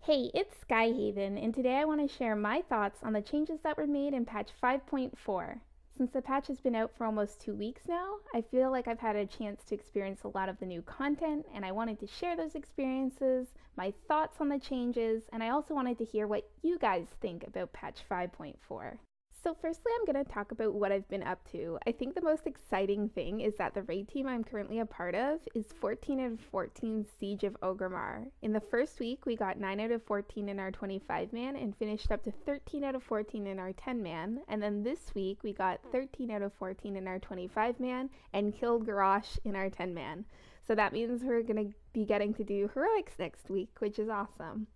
Hey, it's Skyhaven, and today I want to share my thoughts on the changes that were made in patch 5.4. Since the patch has been out for almost 2 weeks now, I feel like I've had a chance to experience a lot of the new content, and I wanted to share those experiences, my thoughts on the changes, and I also wanted to hear what you guys think about patch 5.4. So firstly, I'm going to talk about what I've been up to. I think the most exciting thing is that the raid team I'm currently a part of is 14 out of 14 Siege of Orgrimmar. In the first week, we got 9 out of 14 in our 25-man and finished up to 13 out of 14 in our 10-man. And then this week, we got 13 out of 14 in our 25-man and killed Garrosh in our 10-man. So that means we're going to be getting to do heroics next week, which is awesome.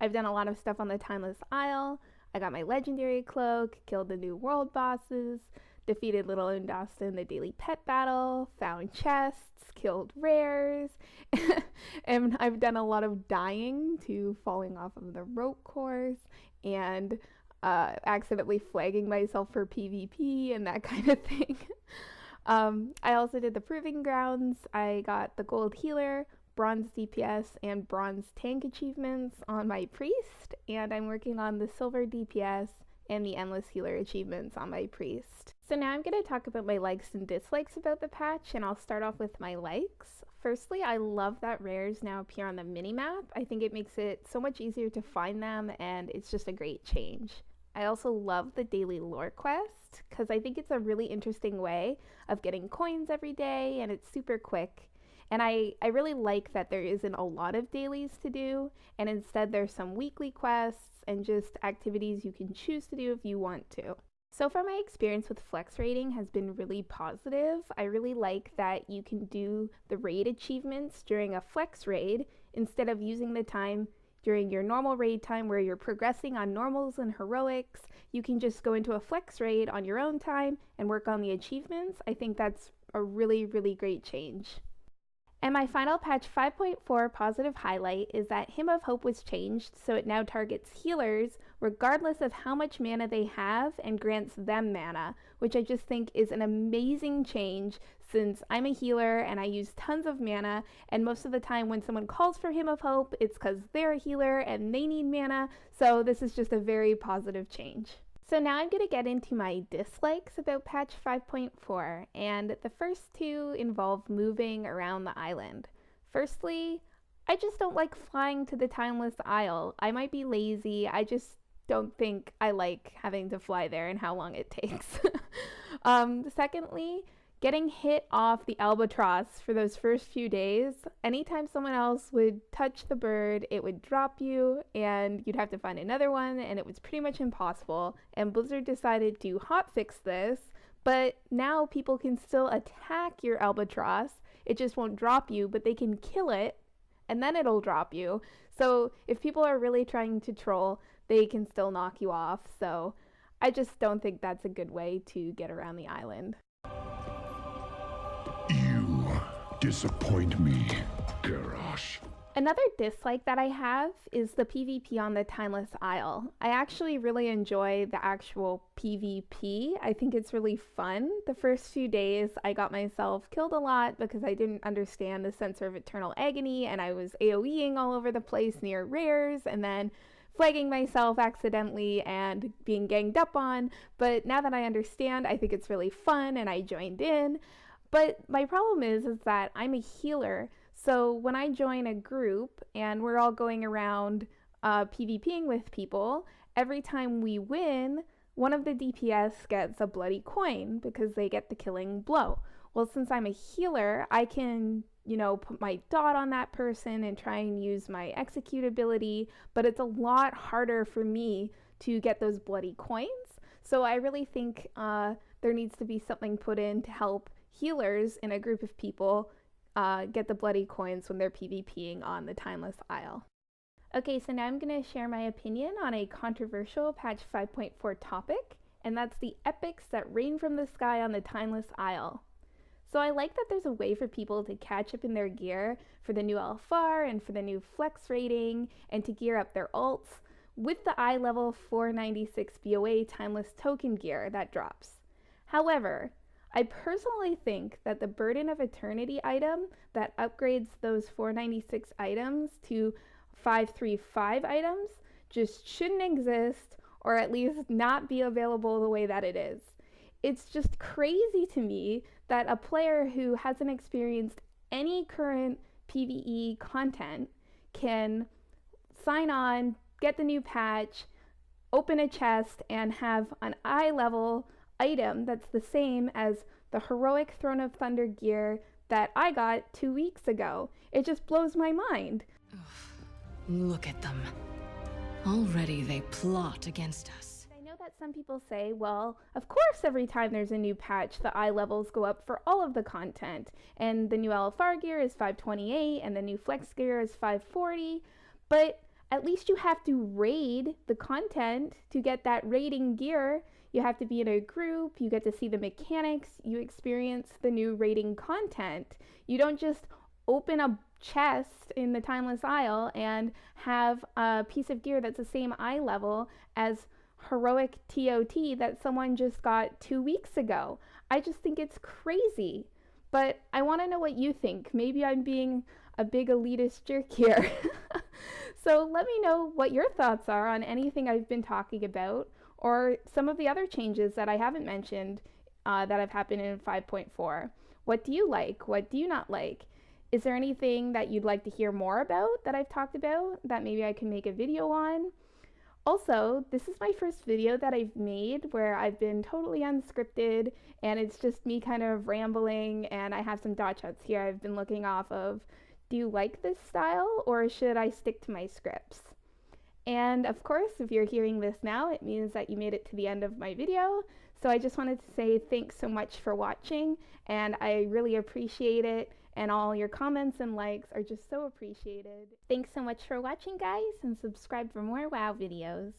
I've done a lot of stuff on the Timeless Isle. I got my legendary cloak, killed the new world bosses, defeated Little Undasta in the daily pet battle, found chests, killed rares, and I've done a lot of dying to falling off of the rope course and accidentally flagging myself for PvP and that kind of thing. I also did the Proving Grounds. I got the Gold Healer, Bronze DPS, and Bronze Tank achievements on my Priest, and I'm working on the Silver DPS and the Endless Healer achievements on my Priest. So now I'm going to talk about my likes and dislikes about the patch, and I'll start off with my likes. Firstly, I love that rares now appear on the minimap. I think it makes it so much easier to find them, and it's just a great change. I also love the daily lore quest, because I think it's a really interesting way of getting coins every day, and it's super quick. And I really like that there isn't a lot of dailies to do, and instead there's some weekly quests and just activities you can choose to do if you want to. So far my experience with flex raiding has been really positive. I really like that you can do the raid achievements during a flex raid instead of using the time during your normal raid time where you're progressing on normals and heroics. You can just go into a flex raid on your own time and work on the achievements. I think that's a really, really great change. And my final patch 5.4 positive highlight is that Hymn of Hope was changed so it now targets healers regardless of how much mana they have and grants them mana, which I just think is an amazing change since I'm a healer and I use tons of mana, and most of the time when someone calls for Hymn of Hope, it's because they're a healer and they need mana, so this is just a very positive change. So now I'm going to get into my dislikes about patch 5.4, and the first two involve moving around the island. Firstly, I just don't like flying to the Timeless Isle. I might be lazy, I just don't think I like having to fly there and how long it takes. Secondly, getting hit off the albatross for those first few days, anytime someone else would touch the bird, it would drop you and you'd have to find another one, and it was pretty much impossible. And Blizzard decided to hotfix this, but now people can still attack your albatross. It just won't drop you, but they can kill it and then it'll drop you. So if people are really trying to troll, they can still knock you off. So I just don't think that's a good way to get around the island. You disappoint me, Garrosh. Another dislike that I have is the PvP on the Timeless Isle. I actually really enjoy the actual PvP. I think it's really fun. The first few days I got myself killed a lot because I didn't understand the Censer of Eternal Agony, and I was AoEing all over the place near rares and then flagging myself accidentally and being ganged up on. But now that I understand, I think it's really fun and I joined in. But my problem is that I'm a healer, so when I join a group and we're all going around PvPing with people, every time we win, one of the DPS gets a bloody coin because they get the killing blow. Well, since I'm a healer, I can, put my dot on that person and try and use my execute ability, but it's a lot harder for me to get those bloody coins. So I really think there needs to be something put in to help healers in a group of people get the bloody coins when they're PvPing on the Timeless Isle. Okay, so now I'm going to share my opinion on a controversial patch 5.4 topic, and that's the epics that rain from the sky on the Timeless Isle. So I like that there's a way for people to catch up in their gear for the new LFR and for the new flex rating and to gear up their ults with the eye level 496 BOA Timeless token gear that drops. However, I personally think that the Burden of Eternity item that upgrades those 496 items to 535 items just shouldn't exist, or at least not be available the way that it is. It's just crazy to me that a player who hasn't experienced any current PvE content can sign on, get the new patch, open a chest, and have an eye level item that's the same as the heroic Throne of Thunder gear that I got 2 weeks ago. It just blows my mind. Look at them. Already they plot against us. I know that some people say, well, of course every time there's a new patch, the eye levels go up for all of the content. And the new LFR gear is 528 and the new flex gear is 540. But at least you have to raid the content to get that raiding gear. You have to be in a group, you get to see the mechanics, you experience the new raiding content. You don't just open a chest in the Timeless Isle and have a piece of gear that's the same eye level as heroic TOT that someone just got 2 weeks ago. I just think it's crazy. But I want to know what you think. Maybe I'm being a big elitist jerk here. So let me know what your thoughts are on anything I've been talking about, or some of the other changes that I haven't mentioned that have happened in 5.4. What do you like? What do you not like? Is there anything that you'd like to hear more about that I've talked about that maybe I can make a video on? Also, this is my first video that I've made where I've been totally unscripted and it's just me kind of rambling, and I have some dot shots here I've been looking off of. Do you like this style, or should I stick to my scripts? And of course, if you're hearing this now, it means that you made it to the end of my video. So I just wanted to say thanks so much for watching, and I really appreciate it. And all your comments and likes are just so appreciated. Thanks so much for watching, guys, and subscribe for more WoW videos.